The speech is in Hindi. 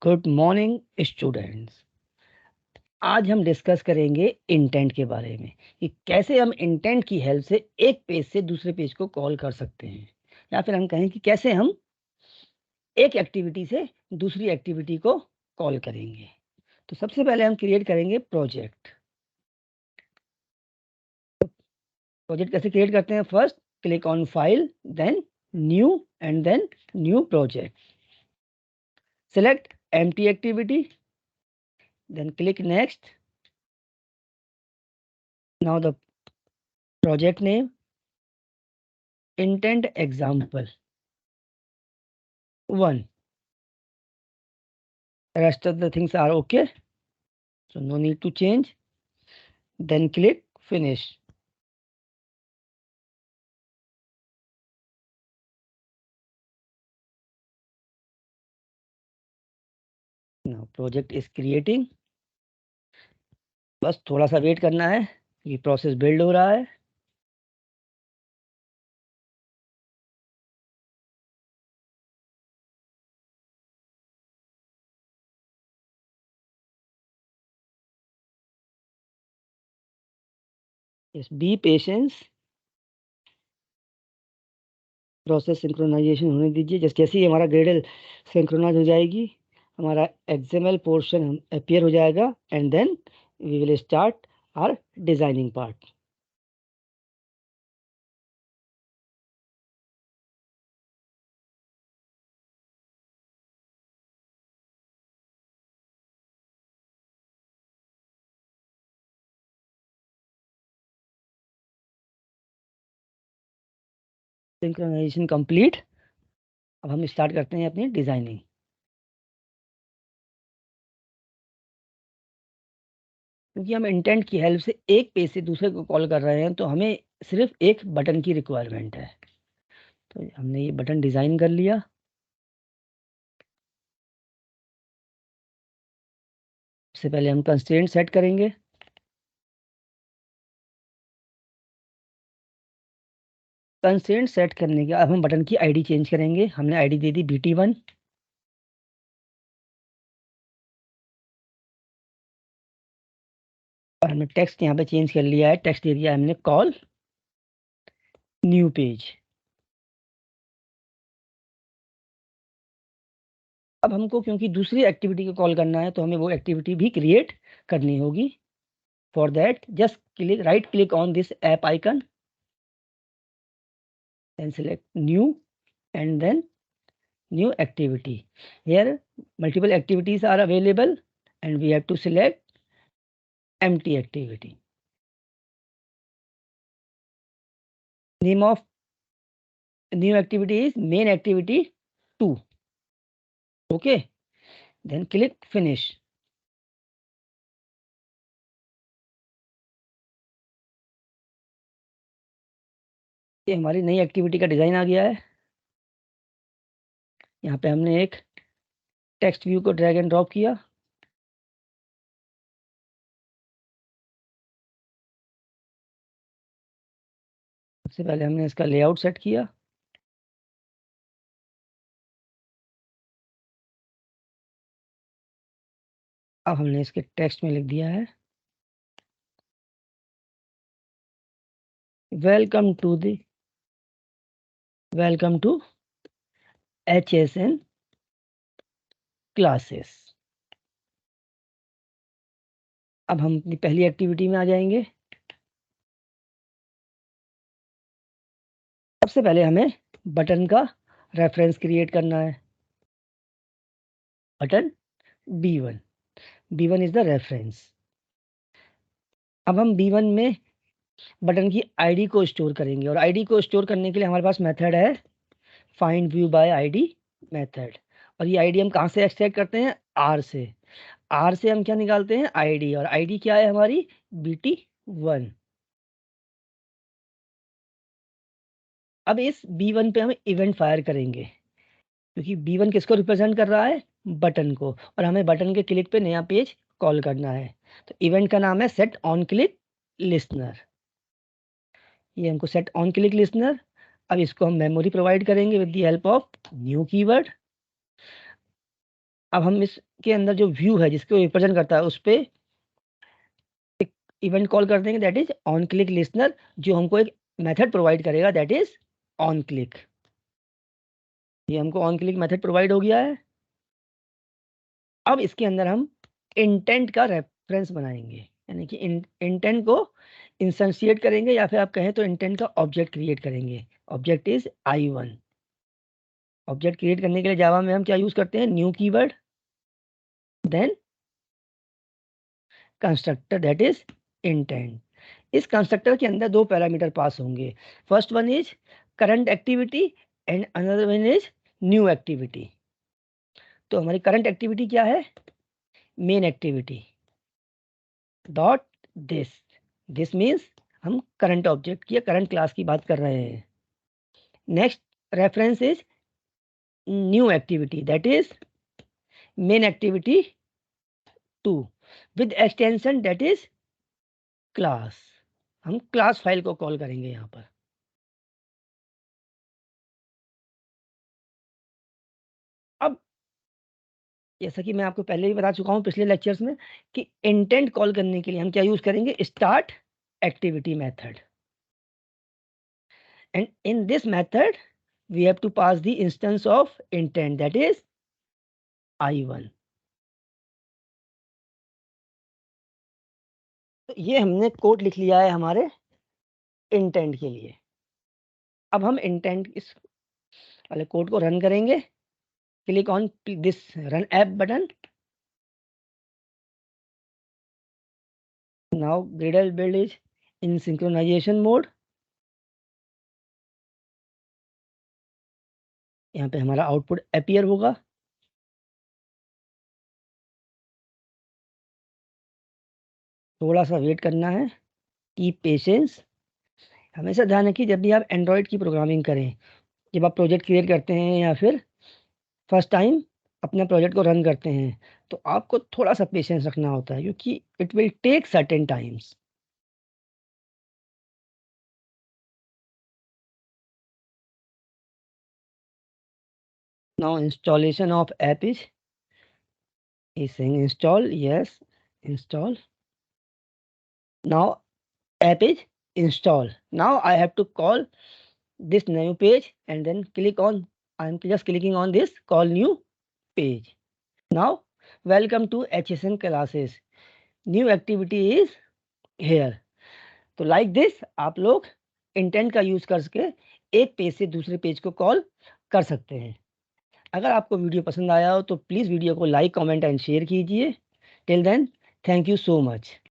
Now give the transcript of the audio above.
Good morning students. आज हम डिस्कस करेंगे इंटेंट के बारे में कि कैसे हम इंटेंट की हेल्प से एक पेज से दूसरे पेज को कॉल कर सकते हैं, या फिर हम कहें कि कैसे हम एक एक्टिविटी से दूसरी एक्टिविटी को कॉल करेंगे। तो सबसे पहले हम क्रिएट करेंगे प्रोजेक्ट। प्रोजेक्ट कैसे क्रिएट करते हैं? First click on file, then new and then new project. Select empty activity, then click next. Now the project name, intent example 1. Rest of the things are okay, so no need to change. Then click finish. Now project is creating. बस थोड़ा सा वेट करना है, ये प्रोसेस बिल्ड हो रहा है। Yes, be patience, process synchronization होने दीजिए। जैसे ही हमारा ग्रेडल सिंक्रोनाइज हो जाएगी, हमारा एक्सएमएल पोर्शन अपीयर हो जाएगा, and then we will start our designing part. Synchronization complete. अब हम स्टार्ट करते हैं अपनी डिजाइनिंग। क्योंकि हम इंटेंट की हेल्प से एक पेज से दूसरे को कॉल कर रहे हैं, तो हमें सिर्फ एक बटन की रिक्वायरमेंट है। तो हमने ये बटन डिजाइन कर लिया। सबसे पहले हम कंस्ट्रेंट सेट करेंगे। कंस्ट्रेंट सेट करने के अब हम बटन की आईडी चेंज करेंगे। हमने आईडी दे दी BT1। और हमने टेक्स्ट यहाँ पे चेंज कर लिया है। टेक्स्ट दे दिया हमने कॉल न्यू पेज। अब हमको क्योंकि दूसरी एक्टिविटी को कॉल करना है, तो हमें वो एक्टिविटी भी क्रिएट करनी होगी। For that just click right click on this app icon, then select new and then new activity. Here multiple activities are available and we have to select empty activity. Name of new activity is main activity 2. Okay, then click finish. ये हमारी नई एक्टिविटी का डिजाइन आ गया है। यहाँ पे हमने एक टेक्स्ट व्यू को ड्रैग एंड ड्रॉप किया। सबसे पहले हमने इसका लेआउट सेट किया। अब हमने इसके टेक्स्ट में लिख दिया है वेलकम टू HSN क्लासेस। अब हम अपनी पहली एक्टिविटी में आ जाएंगे। सबसे पहले हमें बटन का रेफरेंस क्रिएट करना है। Button B1 is the reference. अब हम B1 में बटन की आईडी को स्टोर करेंगे, और आईडी को स्टोर करने के लिए हमारे पास मेथड है find view bye ID method. और ये आईडी हम कहाँ से एक्सट्रैक्ट करते हैं? आर से। आर से हम क्या निकालते हैं? आईडी। और आईडी क्या है हमारी? BT1। अब इस B1 पे हम इवेंट फायर करेंगे, क्योंकि B1 किसको रिप्रेजेंट कर रहा है? बटन को। और हमें बटन के क्लिक पे नया पेज कॉल करना है। तो इवेंट का नाम है सेट ऑन क्लिक लिसनर। ये हमको सेट ऑन क्लिक लिसनर। अब इसको हम मेमोरी प्रोवाइड करेंगे with the help of new keyword. अब हम इसके अंदर जो व्यू है जिसको रिप्रेजेंट करता है उस पे एक इवेंट कॉल कर देंगे, that is on click listener, जो हमको एक मेथड प्रोवाइड करेगा, दैट इज ऑन क्लिक। ये हमको ऑन क्लिक मेथड प्रोवाइड हो गया है। अब इसके अंदर हम इंटेंट का रेफरेंस बनाएंगे, यानी कि इंटेंट को इंस्टेंशिएट करेंगे, या फिर आप कहें तो इंटेंट का ऑब्जेक्ट क्रिएट करेंगे। Object is I1। Object create करने के लिए जावा में हम क्या यूज करते हैं, new keyword, then constructor that is intent. इस कंस्ट्रक्टर के अंदर दो पैरामीटर पास होंगे। First one is current activity and another one is new activity. तो हमारी करंट एक्टिविटी क्या है, main activity dot this. This means हम करंट ऑब्जेक्ट की या करंट क्लास की बात कर रहे हैं। Next reference is new activity that is main activity 2 with extension that is class. हम क्लास फाइल को कॉल करेंगे यहाँ पर। अब जैसा कि मैं आपको पहले ही बता चुका हूँ पिछले लेक्चर्स में कि इंटेंट कॉल करने के लिए हम क्या यूज करेंगे, start activity method. And in this method we have to pass the instance of intent that is I1। तो ये हमने कोड लिख लिया है हमारे इंटेंट के लिए। अब हम इंटेंट इस वाले कोड को रन करेंगे। Click on this run app button. Now Gradle build is in synchronization mode। यहाँ पे हमारा आउटपुट अपीयर होगा। थोड़ा सा वेट करना है, कीप पेशेंस। हमेशा ध्यान रखिए जब भी आप एंड्रॉयड की प्रोग्रामिंग करें, जब आप प्रोजेक्ट क्रिएट करते हैं या फिर फर्स्ट टाइम अपने प्रोजेक्ट को रन करते हैं, तो आपको थोड़ा सा पेशेंस रखना होता है, क्योंकि it will take certain times. Now installation of app is saying install, yes, install. Now app is install. Now I have to call this new page and then click on, I'm just clicking on this call new page. Now welcome to HSN classes. New activity is here. तो लाइक दिस आप लोग इंटेंट का यूज करके एक पेज से दूसरे पेज को कॉल कर सकते हैं। अगर आपको वीडियो पसंद आया हो तो प्लीज़ वीडियो को लाइक, कमेंट एंड शेयर कीजिए। Till then, thank you so much.